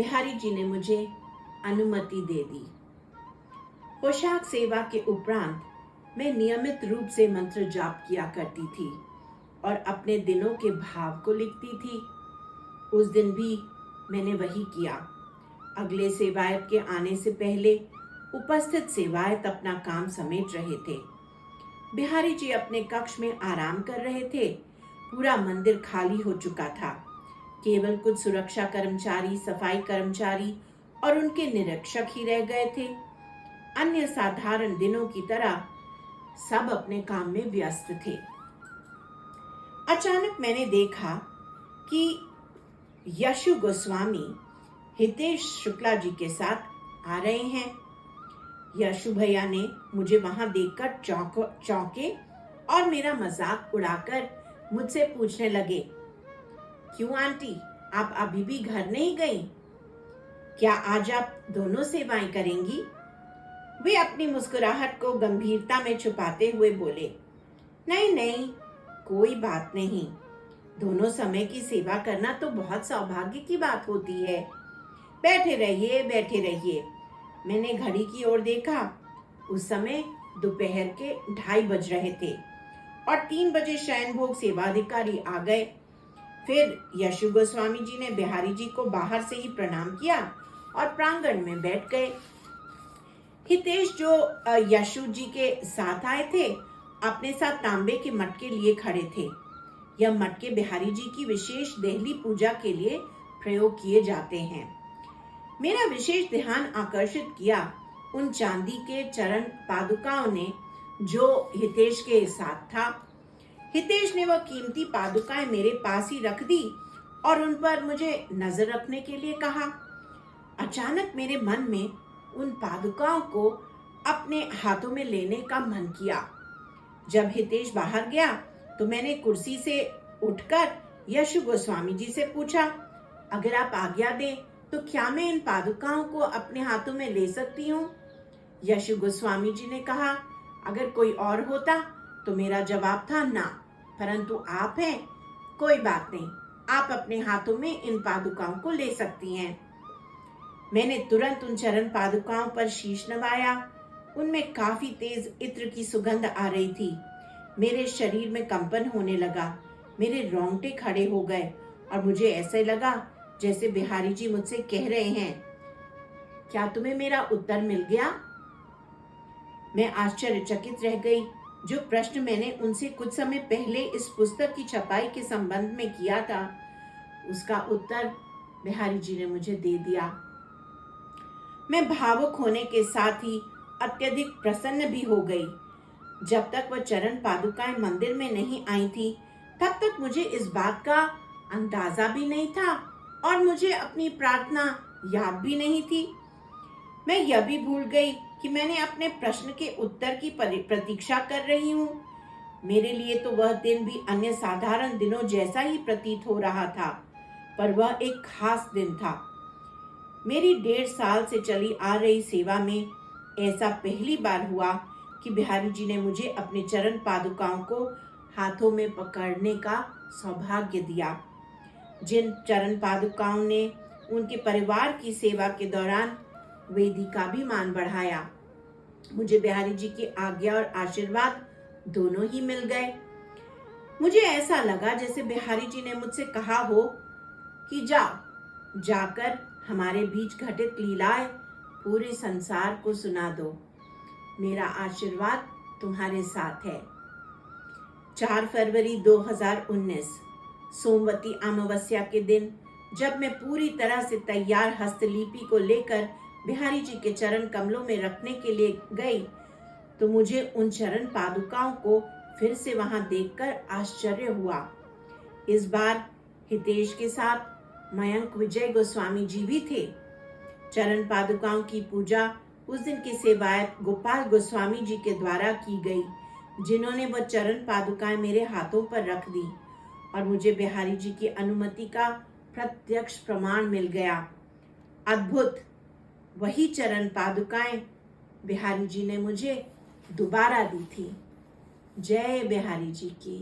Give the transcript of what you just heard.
बिहारी जी ने मुझे अनुमति दे दी। पोशाक सेवा के उपरांत मैं नियमित रूप से मंत्र जाप किया करती थी और अपने दिनों के भाव को लिखती थी। उस दिन भी मैंने वही किया। अगले सेवायत के आने से पहले उपस्थित सेवायत अपना काम समेट रहे थे। बिहारी जी अपने कक्ष में आराम कर रहे थे। पूरा मंदिर खाली हो चुका था। केवल कुछ सुरक्षा कर्मचारी, सफाई कर्मचारी और उनके निरीक्षक ही रह गए थे। अन्य साधारण दिनों की तरह सब अपने काम में व्यस्त थे। अचानक मैंने देखा कि यशु गोस्वामी हितेश शुक्ला जी के साथ आ रहे हैं। यशु भैया ने मुझे वहां देखकर चौंके और मेरा मजाक उड़ाकर मुझसे पूछने लगे, क्यों आंटी, आप अभी भी घर नहीं गई? क्या आज आप दोनों सेवाएं करेंगी? वे अपनी मुस्कुराहट को गंभीरता में छुपाते हुए बोले, नहीं नहीं, कोई बात नहीं। दोनों समय की सेवा करना तो बहुत सौभाग्य की बात होती है। बैठे रहिए, बैठे रहिए। मैंने घड़ी की ओर देखा। उस समय दोपहर के 2:30 बज रहे थे और 3 बजे शयन भोग सेवाधिकारी आ गए। फिर यशु गोस्वामी जी ने बिहारी जी को बाहर से ही प्रणाम किया और प्रांगण में बैठ गए। हितेश जो यशु जी के साथ आए थे, अपने साथ तांबे के मटके लिए खड़े थे। यह मटके बिहारी जी की विशेष देहली पूजा के लिए प्रयोग किए जाते हैं। मेरा विशेष ध्यान आकर्षित किया उन चांदी के चरण पादुकाओं ने जो हितेश के साथ था। हितेश ने वह कीमती पादुकाएं मेरे पास ही रख दी और उन पर मुझे नजर रखने के लिए कहा। अचानक मेरे मन में उन पादुकाओं को अपने हाथों में लेने का मन किया। जब हितेश बाहर गया तो मैंने कुर्सी से उठकर यशु गोस्वामी जी से पूछा, अगर आप आज्ञा दें तो क्या मैं इन पादुकाओं को अपने हाथों में ले सकती हूँ? यशु गोस्वामी जी ने कहा, अगर कोई और होता तो मेरा जवाब था ना, परंतु आप हैं, कोई बात नहीं, आप अपने हाथों में इन पादुकाओं को ले सकती हैं। मैंने तुरंत उन चरण पादुकाओं पर शीश नवाया। उनमें काफी तेज इत्र की सुगंध आ रही थी। मेरे शरीर में कंपन होने लगा। मेरे रोंगटे खड़े हो गए और मुझे ऐसे लगा जैसे बिहारी जी मुझसे कह रहे हैं, क्या तुम्हें मेरा उत्तर मिल गया? मैं आश्चर्यचकित रह गई। जो प्रश्न मैंने उनसे कुछ समय पहले इस पुस्तक की छपाई के संबंध में किया था, उसका उत्तर बिहारी जी ने मुझे दे दिया। मैं भावुक होने के साथ ही अत्यधिक प्रसन्न भी हो गई। जब तक वह चरण पादुकाएं मंदिर में नहीं आई थी, तब तक मुझे इस बात का अंदाजा भी नहीं था और मुझे अपनी प्रार्थना याद भी नहीं थी। मैं यह भी भूल गई कि मैंने अपने प्रश्न के उत्तर की प्रतीक्षा कर रही हूँ। मेरे लिए तो वह दिन भी अन्य साधारण दिनों जैसा ही प्रतीत हो रहा था, पर वह एक खास दिन था। मेरी 1.5 साल से चली आ रही सेवा में ऐसा पहली बार हुआ कि बिहारी जी ने मुझे अपने चरण पादुकाओं को हाथों में पकड़ने का सौभाग्य दिया। जिन चरण पादुकाओं ने उनके परिवार की सेवा के दौरान वेदी का भी मान बढ़ाया। मुझे बिहारी जी की आज्ञा और आशीर्वाद दोनों ही मिल गए। मुझे ऐसा लगा जैसे बिहारी जी ने मुझसे कहा हो कि जाओ, जाकर हमारे बीच घटित लीलाएं पूरे संसार को सुना दो। मेरा आशीर्वाद तुम्हारे साथ है। 4 फरवरी 2019 सोमवती अमावस्या के दिन जब मैं पूरी तरह से तैयार हस्तलिपि को लेकर बिहारी जी के चरण कमलों में रखने के लिए गई, तो मुझे उन चरण पादुकाओं को फिर से वहां देखकर आश्चर्य हुआ। इस बार हितेश के साथ मयंक विजय गोस्वामी जी भी थे। चरण पादुकाओं की पूजा उस दिन के सेवायत गोपाल गोस्वामी जी के द्वारा की गई, जिन्होंने वह चरण पादुकाएं मेरे हाथों पर रख दी और मुझे बिहारी जी की अनुमति का प्रत्यक्ष प्रमाण मिल गया। अद्भुत! वही चरण पादुकाएं बिहारी जी ने मुझे दोबारा दी थी। जय बिहारी जी की।